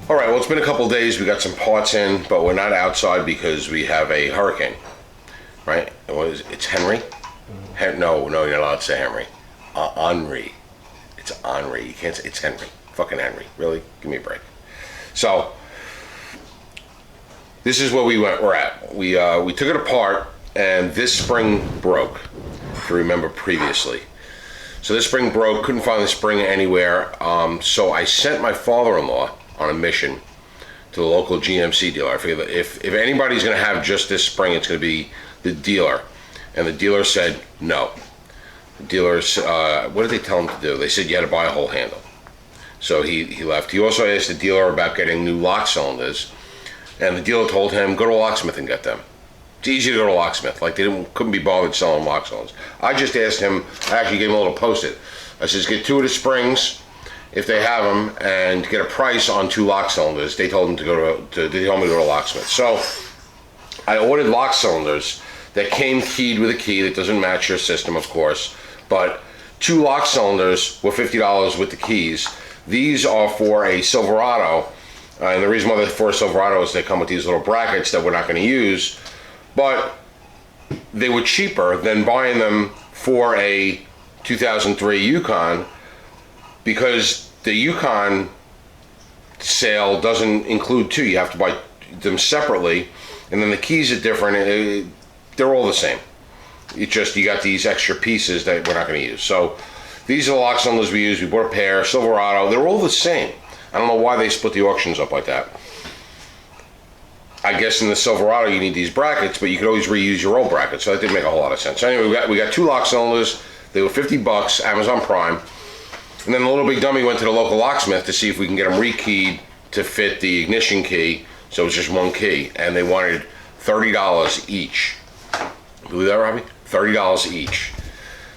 All right, well, it's been a couple days. We got some parts in, but we're not outside because we have a hurricane, right? What is it? It's Henry? No, you're not allowed to say Henry. Henry. It's Henry. You can't say it's Henry. Fucking Henry. Really? Give me a break. So, this is where we're at. We took it apart, and this spring broke, if you remember previously. So this spring broke, couldn't find the spring anywhere, so I sent my father-in-law on a mission to the local GMC dealer. I figured that if anybody's going to have just this spring, it's going to be the dealer. And the dealer said no. The dealers, what did they tell him to do? They said you had to buy a whole handle. So he left. He also asked the dealer about getting new lock cylinders, and the dealer told him, go to a locksmith and get them. It's easy to go to a locksmith. Like, they couldn't be bothered selling lock cylinders. I just asked him, I actually gave him a little post-it. I says, get 2 of the springs, if they have them, and get a price on 2 lock cylinders. They told him they told me to go to a locksmith. So I ordered lock cylinders that came keyed with a key that doesn't match your system, of course, but 2 lock cylinders were $50 with the keys. These are for a Silverado, and the reason why they're for a Silverado is they come with these little brackets that we're not going to use, but they were cheaper than buying them for a 2003 Yukon, because the Yukon sale doesn't include 2. You have to buy them separately, and then the keys are different. They're all the same. It's just you got these extra pieces that we're not going to use. So these are the lock cylinders we use. We bought a pair, Silverado. They're all the same. I don't know why they split the auctions up like that. I guess in the Silverado you need these brackets, but you could always reuse your old brackets, so that didn't make a whole lot of sense. So anyway, we got 2 lock cylinders. They were $50, Amazon Prime. And then the little big dummy went to the local locksmith to see if we can get them rekeyed to fit the ignition key, so it's just 1 key, and they wanted $30 each. Believe that, Robbie? $30 each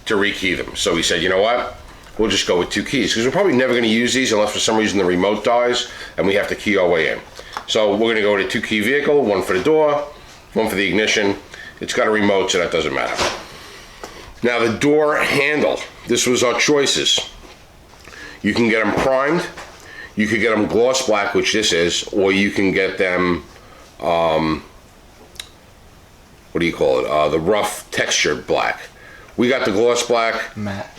to rekey them. So we said, you know what? We'll just go with 2 keys, because we're probably never going to use these unless for some reason the remote dies and we have to key our way in. So we're going to go with a 2-key vehicle, 1 for the door, 1 for the ignition. It's got a remote, so that doesn't matter. Now the door handle, this was our choices. You can get them primed, you could get them gloss black, which this is, or you can get them, what do you call it, the rough textured black. We got the gloss black. Matte.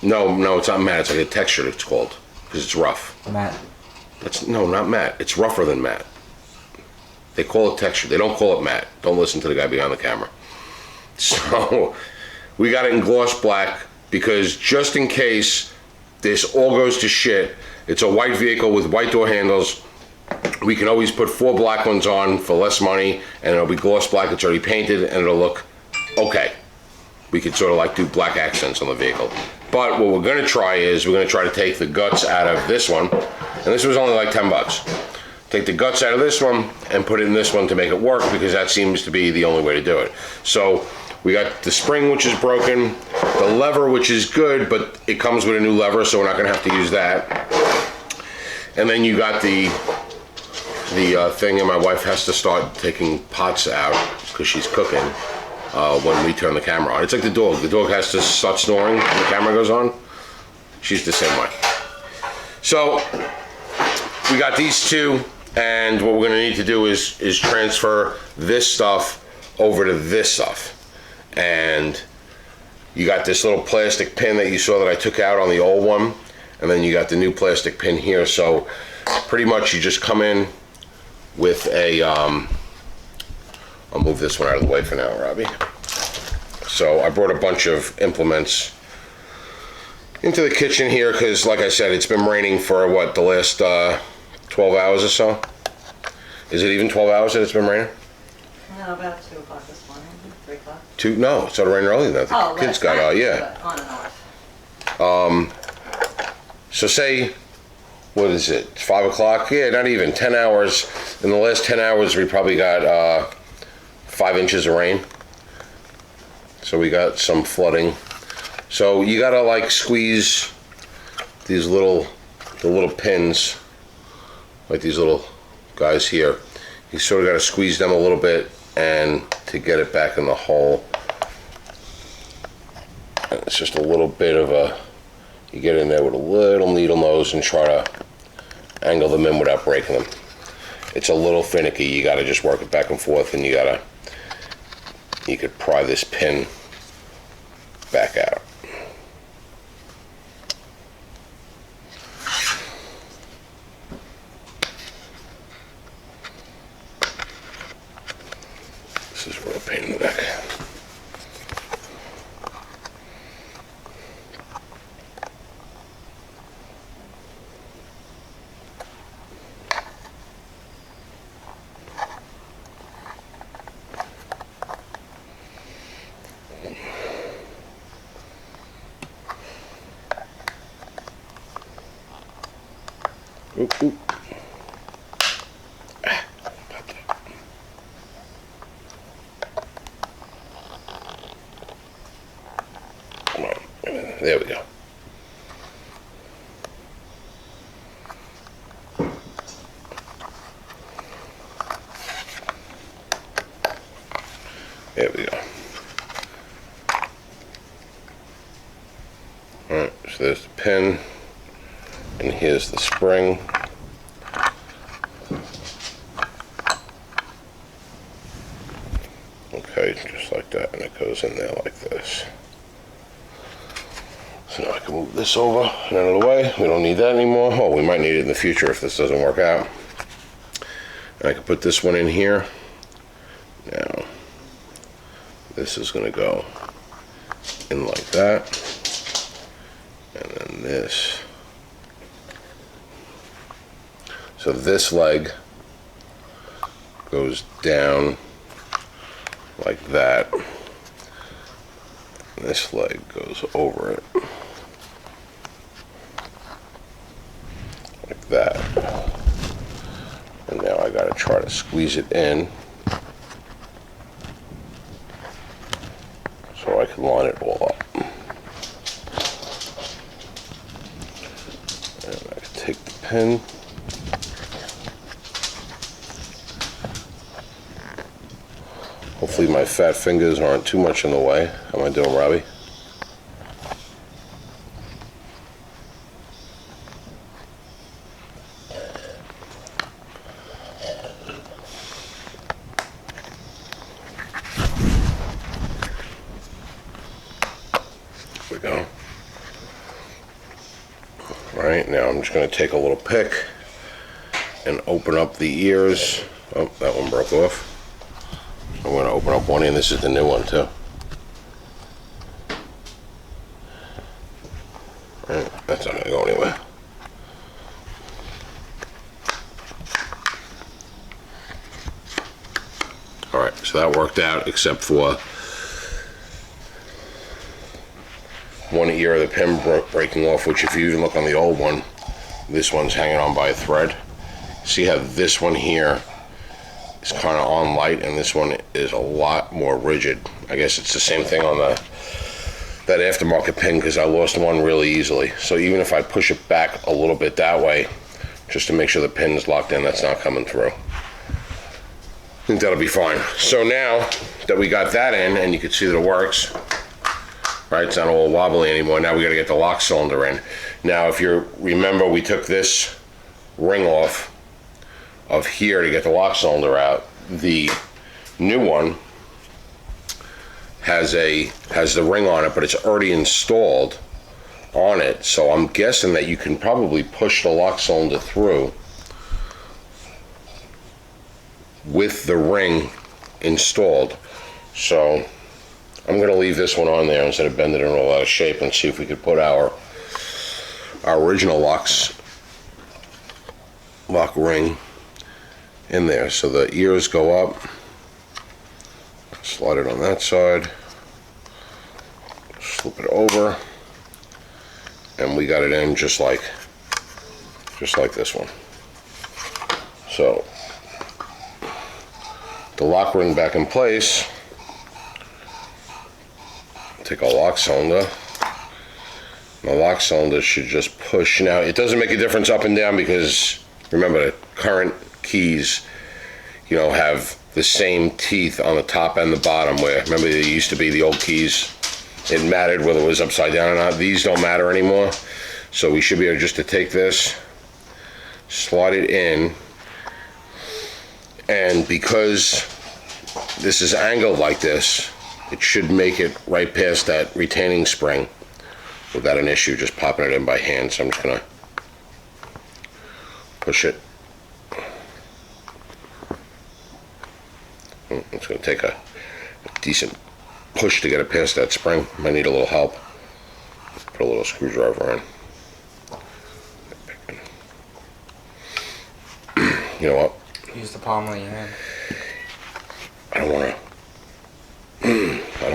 No, it's not matte, it's like a textured, it's called, because it's rough. Matte. No, not matte, it's rougher than matte. They call it textured, they don't call it matte. Don't listen to the guy behind the camera. So, we got it in gloss black, because just in case this all goes to shit, it's a white vehicle with white door handles. We can always put 4 black ones on for less money, and it'll be gloss black, it's already painted, and it'll look okay. We could sort of like do black accents on the vehicle. But what we're gonna try is, we're gonna try to take the guts out of this one, and this was only like $10. Take the guts out of this one and put it in this one to make it work, because that seems to be the only way to do it. So we got the spring, which is broken, the lever, which is good, but it comes with a new lever, so we're not gonna have to use that. And then you got the thing, and my wife has to start taking pots out because she's cooking when we turn the camera on. It's like the dog. The dog has to start snoring when the camera goes on. She's the same way. So we got these 2, and what we're gonna need to do is transfer this stuff over to this stuff. And you got this little plastic pin that you saw that I took out on the old one, and then you got the new plastic pin here. So pretty much you just come in with a, I'll move this one out of the way for now, Robbie. So I brought a bunch of implements into the kitchen here, because like I said, it's been raining for what, the last 12 hours or so? Is it even 12 hours that it's been raining? No, about 2 o'clock this morning, 3 o'clock. 2? No, it started raining earlier than that. The kids got, yeah. On and off. So say, what is it, 5 o'clock? Yeah, not even, 10 hours. In the last 10 hours, we probably got 5 inches of rain. So we got some flooding. So you gotta like squeeze these the little pins, like these little guys here. You sort of gotta squeeze them a little bit and to get it back in the hole. And it's just a little bit of you get in there with a little needle nose and try to angle them in without breaking them. It's a little finicky. You got to just work it back and forth, and you could pry this pin back out. This is a real pain in the neck. Oop, oop. Come on. There we go. There we go. Alright, so there's the pin, and here's the spring. Okay, just like that, and it goes in there like this. So now I can move this over and out of the way. We don't need that anymore. Oh, we might need it in the future if this doesn't work out. And I can put this one in here. Now, this is going to go in like that. And then this. So this leg goes down like that. And this leg goes over it. Like that. And now I gotta try to squeeze it in so I can line it all up. And I can take the pin. Hopefully my fat fingers aren't too much in the way. How am I doing, Robbie? There we go. All right, now I'm just going to take a little pick and open up the ears. Oh, that one broke off. I'm going to open up one, and this is the new one too. Right, that's not going to go anywhere. Alright, so that worked out except for one ear of the pin breaking off, which if you even look on the old one, this one's hanging on by a thread. See how this one here is kind of on light, and this one is a lot more rigid. I guess it's the same thing on that aftermarket pin, because I lost one really easily. So even if I push it back a little bit that way, just to make sure the pin is locked in, that's not coming through. I think that'll be fine. So now that we got that in, and you can see that it works, right? It's not all wobbly anymore. Now we got to get the lock cylinder in. Now, if you remember, we took this ring off of here to get the lock cylinder out. The new one has the ring on it, but it's already installed on it. So I'm guessing that you can probably push the lock cylinder through with the ring installed. So I'm going to leave this one on there instead of bending it all out of shape, and see if we could put our original lock ring in there. So the ears go up, slide it on that side, slip it over, and we got it in just like this one. So the lock ring back in place. Take our lock cylinder. The lock cylinder should just push. Now, it doesn't make a difference up and down, because remember, the current keys, you know, have the same teeth on the top and the bottom. Where, remember, there used to be the old keys, it mattered whether it was upside down or not. These don't matter anymore. So we should be able just to take this, slide it in, and because this is angled like this, it should make it right past that retaining spring without an issue, just popping it in by hand. So I'm just gonna push it. It's gonna take a decent push to get it past that spring. Might need a little help. Put a little screwdriver in. You know what? Use the palm of your hand. I don't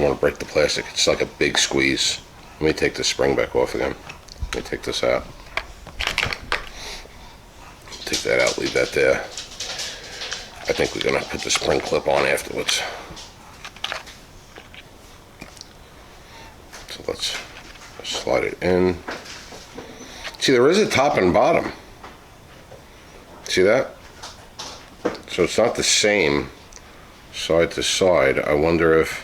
want to break the plastic. It's like a big squeeze. Let me take the spring back off again. Let me take this out. Take that out, leave that there. I think we're gonna put the spring clip on afterwards. So let's slide it in. See, there is a top and bottom. See that? So it's not the same side to side. I wonder if,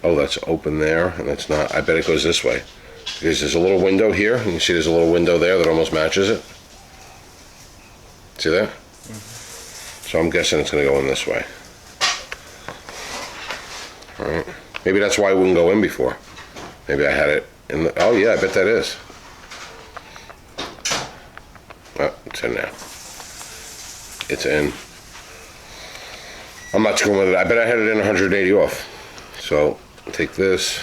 oh, that's open there, and that's not. I bet it goes this way, because there's a little window here, and you see there's a little window there that almost matches it. See that? Mm-hmm. So I'm guessing it's going to go in this way. All right. Maybe that's why it wouldn't go in before. Maybe I had it in the, oh yeah, I bet that is. Oh, it's in now. It's in. I'm not screwing with it. I bet I had it in 180 off. So take this,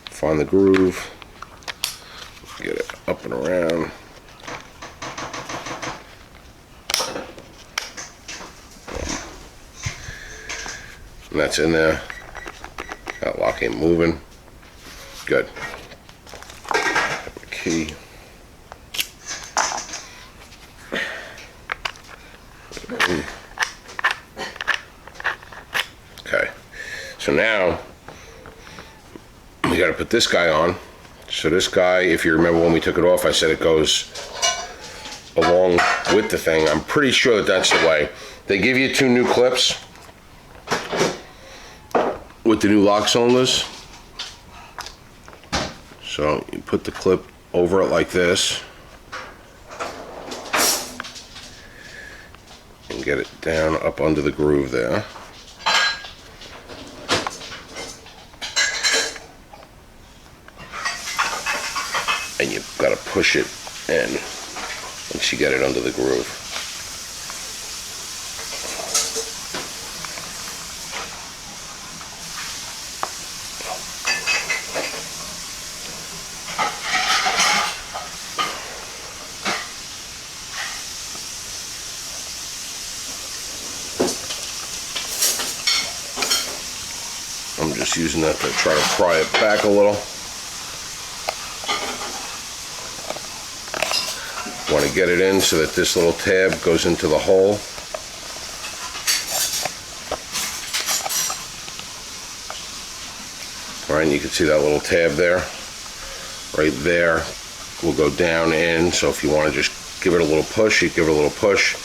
find the groove, get it up and around. And that's in there. That lock ain't moving. Good. Key. Okay. So now we got to put this guy on. So this guy, if you remember when we took it off, I said it goes along with the thing. I'm pretty sure that that's the way. They give you 2 new clips with the new lock cylinders. So you put the clip over it like this and get it down up under the groove there. And you've got to push it in once you get it under the groove. I'm just using that to try to pry it back a little. Want to get it in so that this little tab goes into the hole. All right, and you can see that little tab there. Right there will go down in, so if you want to just give it a little push, you give it a little push.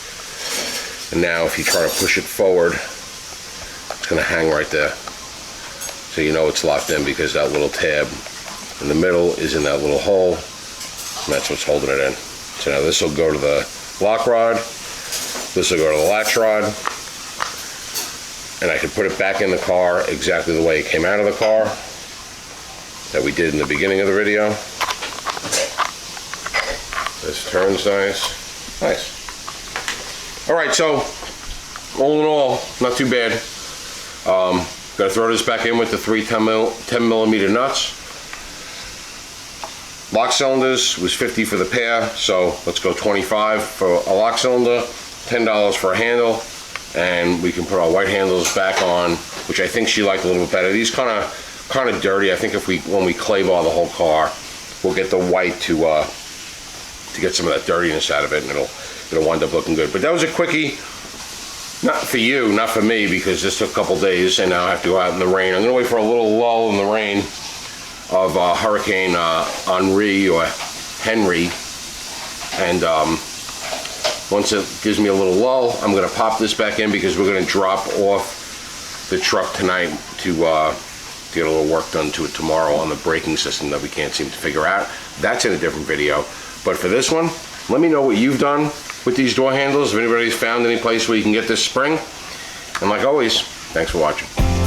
And now if you try to push it forward, it's going to hang right there. So you know it's locked in because that little tab in the middle is in that little hole, and that's what's holding it in. So now this will go to the lock rod, this will go to the latch rod, and I can put it back in the car exactly the way it came out of the car that we did in the beginning of the video. This turns nice. Nice. All right, so all in all, not too bad. Got to throw this back in with the 3 10 millimeter nuts. Lock cylinders was $50 for the pair, so let's go $25 for a lock cylinder, $10 for a handle, and we can put our white handles back on, which I think she liked a little bit better. These kind of dirty. I think if when we clay bar the whole car, we'll get the white to get some of that dirtiness out of it, and it'll wind up looking good. But that was a quickie. Not for you, not for me, because this took a couple days and now I have to go out in the rain. I'm gonna wait for a little lull in the rain of Hurricane Henri or Henry. And once it gives me a little lull, I'm gonna pop this back in because we're gonna drop off the truck tonight to get a little work done to it tomorrow on the braking system that we can't seem to figure out. That's in a different video. But for this one, Let me know what you've done with these door handles, if anybody's found any place where you can get this spring. And like always, thanks for watching.